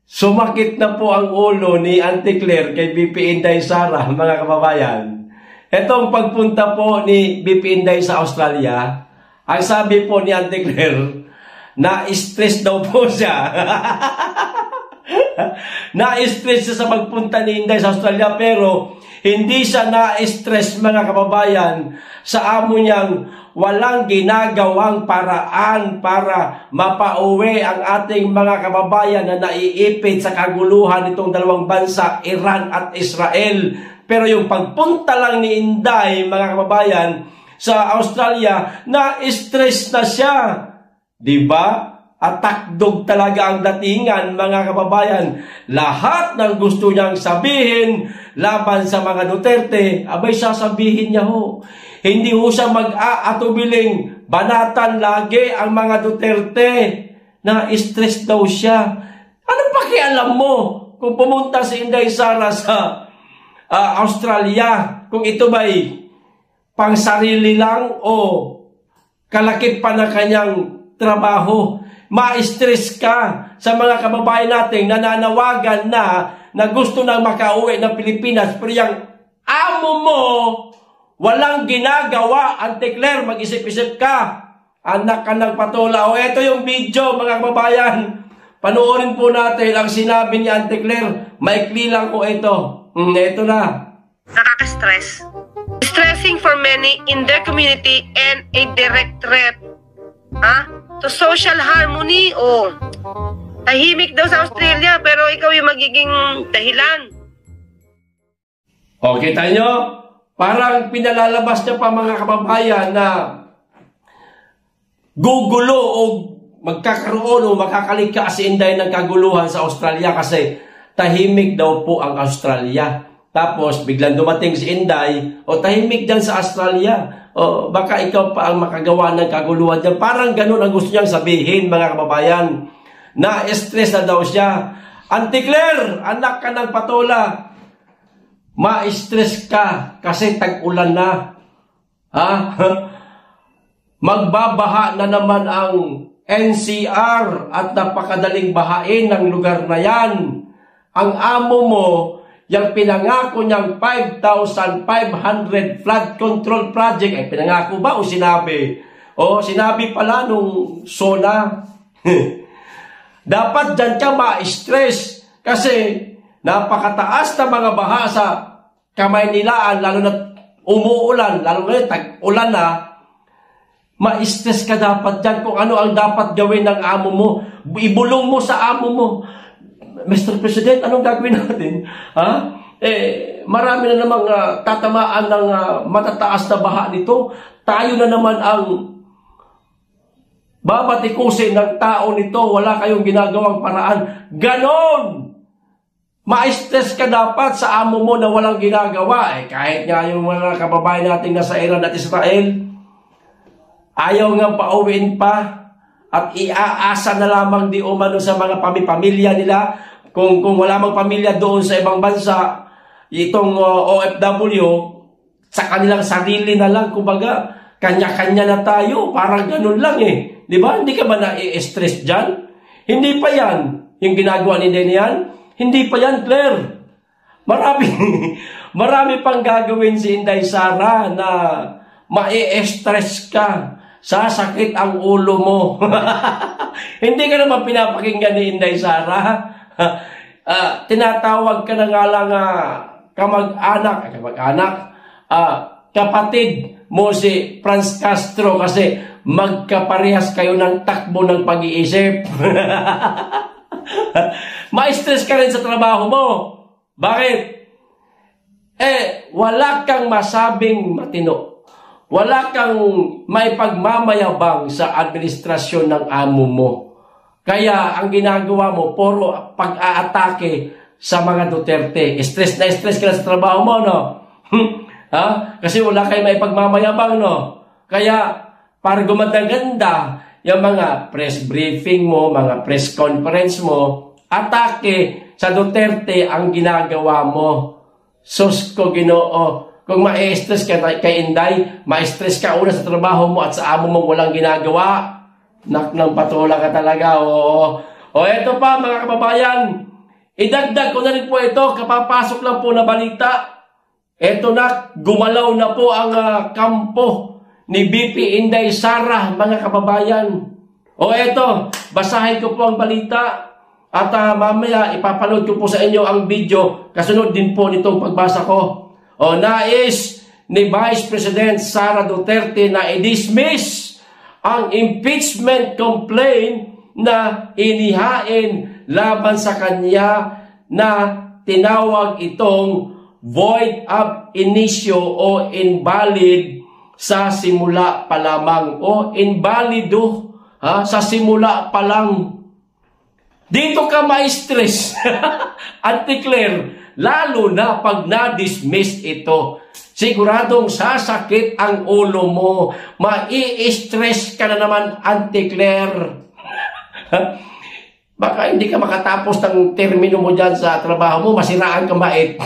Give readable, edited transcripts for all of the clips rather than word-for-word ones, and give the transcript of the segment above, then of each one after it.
Sumakit na po ang ulo ni Auntie Claire kay BP Inday Sara, mga kababayan. Itong pagpunta po ni BP Inday sa Australia, ang sabi po ni Auntie Claire, na-stress daw po siya. Na-stress siya sa pagpunta ni Inday sa Australia, pero hindi siya na-stress, mga kababayan, sa amo niyang walang ginagawang paraan para mapauwi ang ating mga kababayan na naiipit sa kaguluhan nitong dalawang bansa, Iran at Israel. Pero yung pagpunta lang ni Inday, mga kababayan, sa Australia, na-stress na siya. Diba? Atakdog talaga ang datingan, mga kababayan. Lahat ng gusto niyang sabihin laban sa mga Duterte, abay sasabihin niya ho. Hindi ho siya mag-aatubiling banatan lagi ang mga Duterte. Na-stress daw siya. Anong pakialam mo kung pumunta si Inday Sara sa Australia? Kung ito ba'y pang sarili lang o kalakip pa ng kanyang trabaho? Ma-stress ka sa mga kababayan natin na nananawagan na gusto nang makauwi ng Pilipinas, pero yung amo mo walang ginagawa. Auntie Claire, mag-isip-isip ka. Anak ka ng patola. O ito yung video, mga kababayan. Panoorin po natin ang sinabi ni Auntie Claire. Maikli lang po ito. Ito na. Nakaka-stress. Stressing for many in their community and a direct threat to social harmony. Tahimik daw sa Australia, pero ikaw yung magiging dahilan. O, kita nyo? Parang pinalalabas niya pa, mga kababayan, na gugulo o magkakaroon o makakalikha si Inday ng kaguluhan sa Australia kasi tahimik daw po ang Australia. Tapos, biglang dumating si Inday, o tahimik dyan sa Australia. O baka ikaw pa ang makagawa ng kaguluhan dyan. Parang ganun ang gusto niyang sabihin, mga kababayan. Na-stress na daw siya. Auntie Claire, anak ka ng patola. Ma-stress ka kasi tag-ulan na. Magbabaha na naman ang NCR at napakadaling bahain ng lugar na yan. Ang amo mo, yung pinangako niyang 5,500 flood control project, ay pinangako ba o sinabi? O sinabi pala nung SONA. Dapat dyan ka ma-stress kasi napakataas na mga baha sa Kamaynilaan, lalo na umuulan, lalo ngayon tag-ulan na. Ma-stress ka dapat dyan kung ano ang dapat gawin ng amo mo. Ibulong mo sa amo mo. Mr. President, anong gagawin natin? Marami na namang tatamaan ng matataas na baha nito. Tayo na naman ang babatikusin ng tao nito. Wala kayong ginagawang paraan. Ganon! Ma-stress ka dapat sa amo mo na walang ginagawa. Kahit nga yung mga kababayan natin nasa Iran at Israel, ayaw nga pauwiin pa at iaasa na lamang di umano sa mga pamilya nila. Kung wala mang pamilya doon sa ibang bansa, itong OFW, sa kanilang sarili na lang, kumbaga, kanya-kanya na tayo, parang ganun lang eh. Di ba? Hindi ka ba na-stress dyan? Hindi pa yan. Yung ginagawa ni Denian, hindi pa yan, Claire. Marami pang gagawin si Inday Sara na ma-stress ka. Sasakit ang ulo mo. Hindi ka naman pinapakinggan ni Inday Sara. Tinatawag ka na nga lang kapatid mo si Franz Castro kasi magkaparehas kayo ng takbo ng pag-iisip. Ma-stress ka rin sa trabaho mo. Bakit? Wala kang masabing matino. Wala kang may pagmamayabang sa administrasyon ng amo mo. Kaya ang ginagawa mo, puro pag-aatake sa mga Duterte. Stress na stress ka na sa trabaho mo, no? Kasi wala kayong may pagmamayabang, no? Kaya, para gumanda-ganda, yung mga press briefing mo, mga press conference mo, atake sa Duterte ang ginagawa mo. Sus ko, Ginoo. Kung ma-stress ka kay Inday, ma-stress ka una sa trabaho mo at sa amo mo walang ginagawa. Nak ng patola ka talaga, oo. O eto pa, mga kababayan, idagdag ko na rin po ito, kapapasok lang po na balita. Ito na, gumalaw na po ang kampo ni BP Inday Sara, mga kababayan. O eto, basahin ko po ang balita at mamaya ipapanood ko po sa inyo ang video kasunod din po nitong pagbasa ko. O nais ni Vice President Sara Duterte na i-dismiss ang impeachment complaint na inihain laban sa kanya na tinawag itong void ab initio o invalid sa simula pa lamang o invalido sa simula pa lang. Dito ka ma-stress, Auntie Claire, lalo na pag na-dismiss ito. Siguradong sasakit ang ulo mo. Mai-stress ka na naman, Auntie Claire. Baka hindi ka makatapos ng termino mo dyan sa trabaho mo, masiraan ka mait.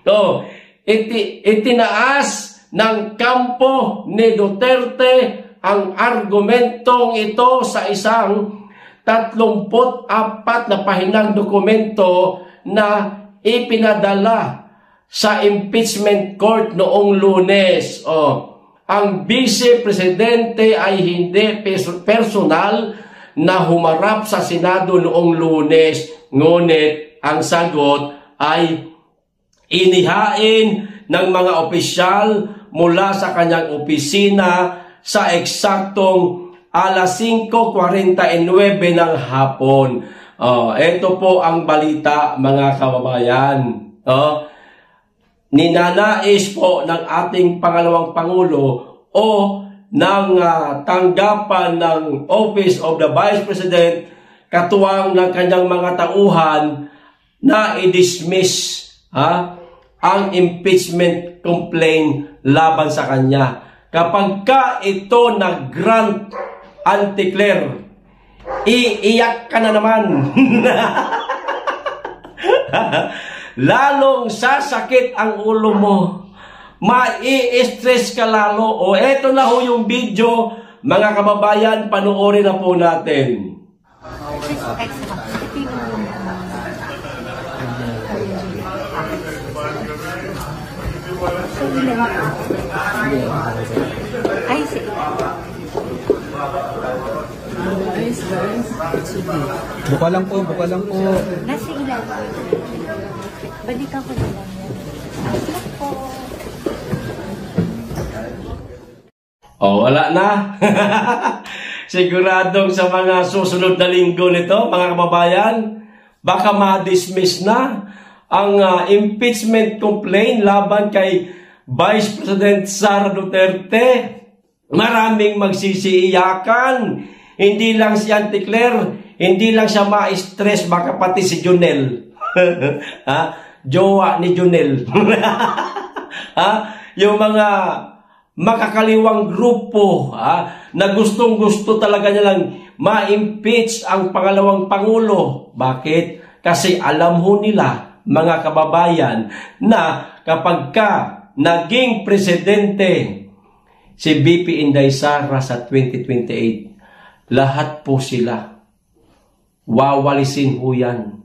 So, itinaas ng kampo ni Duterte ang argumentong ito sa isang 34 na pahinang dokumento na ipinadala sa impeachment court noong Lunes. Ang Vice Presidente ay hindi personal na humarap sa Senado noong Lunes, ngunit ang sagot ay inihain ng mga opisyal mula sa kanyang opisina sa eksaktong alas 5:49 ng hapon. Ito po ang balita, mga kababayan. Ninanais po ng ating pangalawang Pangulo o ng tanggapan ng Office of the Vice President katuwang ng kanyang mga tauhan na i-dismiss ang impeachment complaint laban sa kanya. Kapag ka ito nag-grant, Auntie Claire, iiyak ka na naman. Lalong sasakit ang ulo mo. Mai-stress ka lalo. O eto na ho yung video, mga kababayan, panoorin na po natin. Ay, sige. Buka lang po, buka lang po. Nasa ilan. Balikan ko na lang yan. Aslak po. Wala na. Siguradong sa mga susunod na linggo nito, mga kababayan, baka ma-dismiss na ang impeachment complaint laban kay Vice President Sara Duterte. Maraming magsisiiyakan. Hindi lang si Auntie Claire, hindi lang siya ma-stress, baka pati si Junel. Jowa ni Junel. Yung mga makakaliwang grupo na gustong-gusto talaga nilang ma-impeach ang pangalawang Pangulo. Bakit? Kasi alam ho nila, mga kababayan, na kapag ka naging presidente si BP Inday Sara sa 2028, lahat po sila wawalisin ho yan.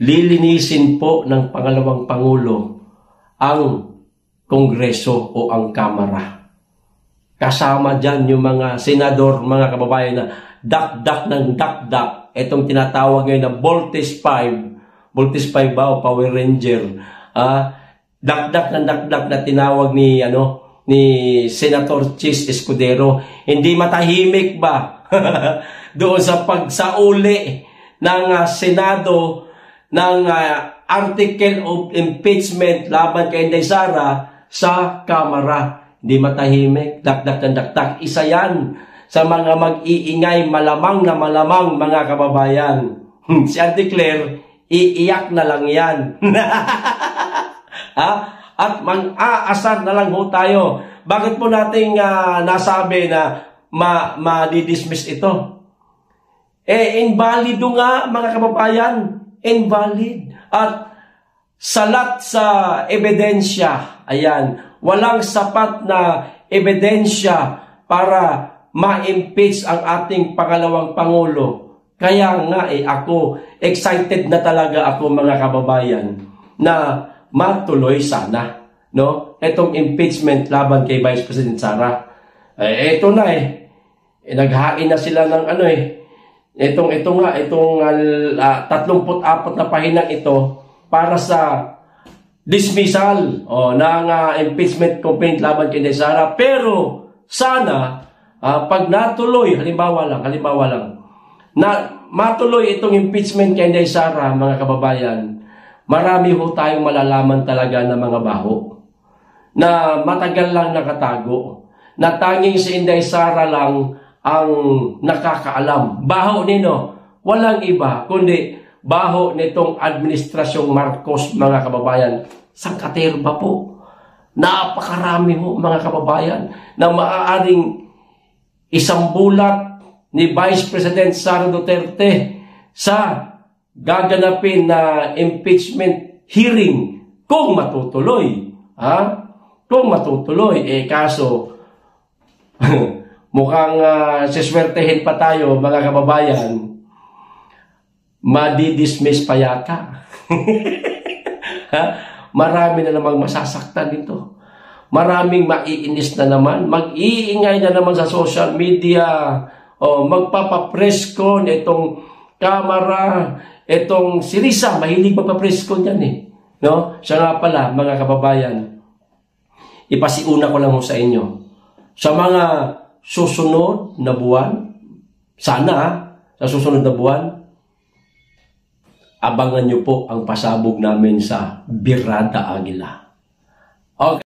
Lilinisin po ng pangalawang Pangulo ang Kongreso o ang Kamara. Kasama dyan yung mga senador, mga kababayan na dakdak ng dakdak. Itong tinatawag ngayon na Voltes 5. Voltes 5 ba o Power Ranger? Dakdak ng dakdak na tinawag ni Senator Chis Escudero. Hindi matahimik ba? Doon sa pagsauli ng Senado ng article of impeachment laban kay Inday Sara sa Kamara. Hindi matahimik, dakdak ng dakdak. Isa yan sa mga mag-iingay, malamang na malamang, mga kababayan. Si Auntie Claire, iiyak na lang yan. At mang-aasar na lang ho tayo. Bakit po nating nasabi na ma-dismiss ito? Invalido nga, mga kababayan. Invalid. At salat sa ebidensya. Ayan. Walang sapat na ebidensya para ma-impeach ang ating pangalawang Pangulo. Kaya nga ako, excited na talaga ako mga kababayan na matuloy sana, no? Itong impeachment laban kay Vice President Sara. Ito na naghain na sila ng itong 34 na pahinang ito para sa dismissal ng impeachment complaint laban kay Sara. Pero sana pag natuloy, halimbawa lang, na matuloy itong impeachment kay Sara, mga kababayan, marami ho tayong malalaman talaga ng mga baho na matagal lang nakatago, na tanging si Inday Sara lang ang nakakaalam. Baho nino, walang iba kundi baho nitong administrasyong Marcos, mga kababayan. Sangkatero ba po? Napakarami ho, mga kababayan, na maaaring isang bulat ni Vice President Sara Duterte sa gaganapin na impeachment hearing kung matutuloy. Kung matutuloy, kaso mukhang siswertehin pa tayo, mga kababayan, madidismiss pa yata. Marami na namang masasaktan dito. Maraming maiinis na naman. Mag-iingay na naman sa social media. Magpapapreskon itong Kamara, itong si Risa, mahilig magpapreskon yan no? Siya nga pala, mga kababayan, ipasiuna ko lang sa inyo. Sa mga susunod na buwan, sana sa susunod na buwan, abangan nyo po ang pasabog namin sa Birrada Aguila. Okay.